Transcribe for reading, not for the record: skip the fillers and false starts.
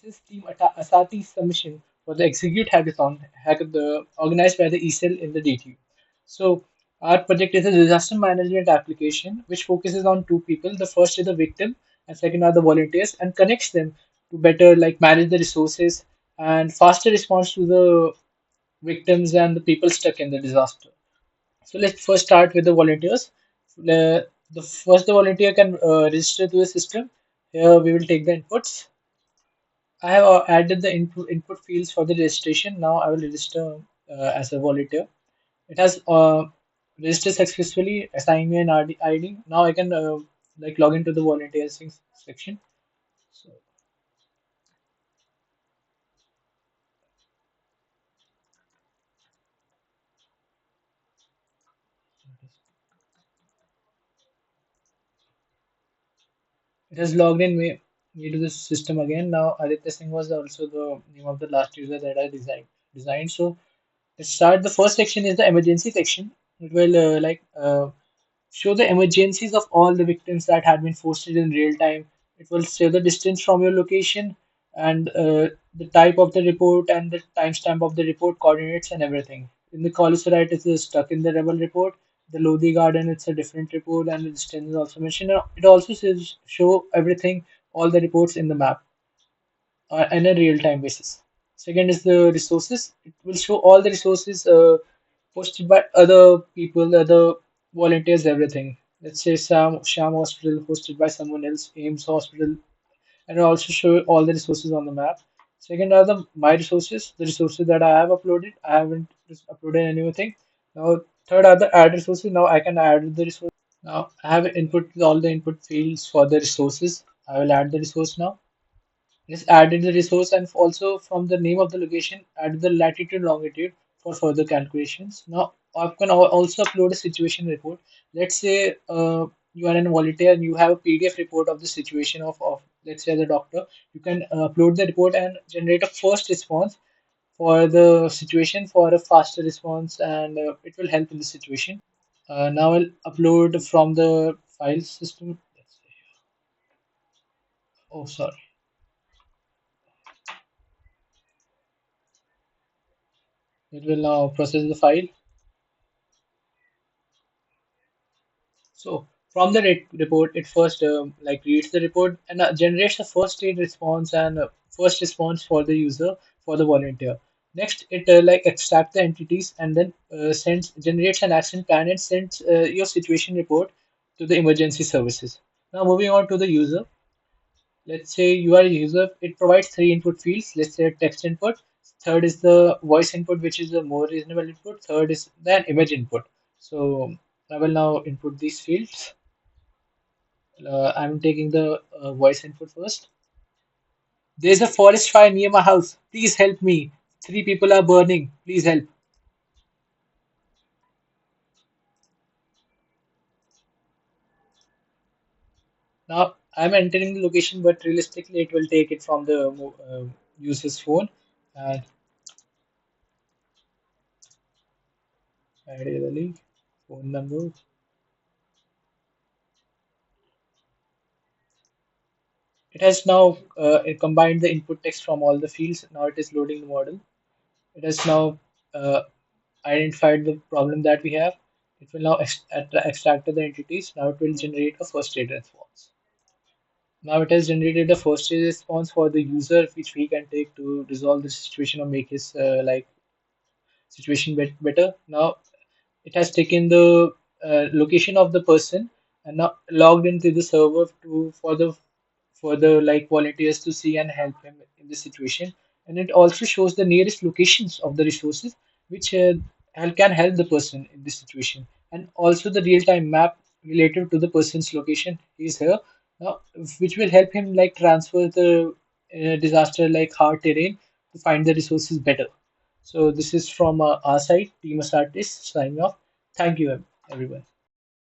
this is Team Asati's submission for the Execute Hackathon organized by the ECEL in the DT. So, our project is a disaster management application which focuses on two people. The first is the victim, and second are the volunteers, and connects them to better manage the resources and faster response to the victims and the people stuck in the disaster. So let's first start with the volunteers. The volunteer can register to the system. Here we will take the inputs. I have added the input fields for the registration. Now I will register as a volunteer. It has registered successfully, assigned me an ID. Now I can log into the volunteers section. So it has logged in me to the system again. Now Aditya Singh was also the name of the last user that I designed. So let's start. The first section is the emergency section. It will show the emergencies of all the victims that had been posted in real time. It will show the distance from your location and the type of the report and the timestamp of the report coordinates and everything. In the Colisarite, it's a stuck in the rebel report. The Lodi Garden, it's a different report, and the distance is also mentioned. It also says show everything, all the reports in the map on a real-time basis. Second is the resources. It will show all the resources posted by other people, other volunteers, everything. Let's say Sham Hospital hosted by someone else, Ames Hospital, and it also show all the resources on the map. Second are the my resources, the resources that I have uploaded. I haven't just uploaded anything. Now third are the add resources. Now I can add the resource. Now I have input all the input fields for the resources. I will add the resource now. Just added the resource and also from the name of the location, add the latitude longitude for further calculations. Now, I can also upload a situation report. Let's say you are a volunteer and you have a PDF report of the situation of let's say the doctor. You can upload the report and generate a first response for the situation for a faster response and it will help in the situation. Now I'll upload from the file system. Let's say, oh, sorry. It will now process the file. So from the report, it first reads the report and generates a first aid response and first response for the user for the volunteer. Next, it extracts the entities and then sends generates an action plan and sends your situation report to the emergency services. Now moving on to the user. Let's say you are a user. It provides three input fields. Let's say text input. Third is the voice input, which is the more reasonable input. Third is then image input. So I will now input these fields. I'm taking the voice input first. There's a forest fire near my house. Please help me. Three people are burning. Please help. Now I'm entering the location, but realistically, it will take it from the user's phone. And add the link, phone number. It has now it combined the input text from all the fields. Now it is loading the model. It has now uh, identified the problem that we have. It will now extract the entities. Now it will generate a first aid response. Now it has generated a first aid response for the user, which we can take to resolve the situation or make his situation better. Now it has taken the location of the person and now logged into the server to for the volunteers to see and help him in this situation. And it also shows the nearest locations of the resources which can help the person in this situation, and also the real-time map related to the person's location is here now, which will help him transfer the disaster hard terrain to find the resources better. So this is from our side, Team Asartis signing off. Thank you, everyone.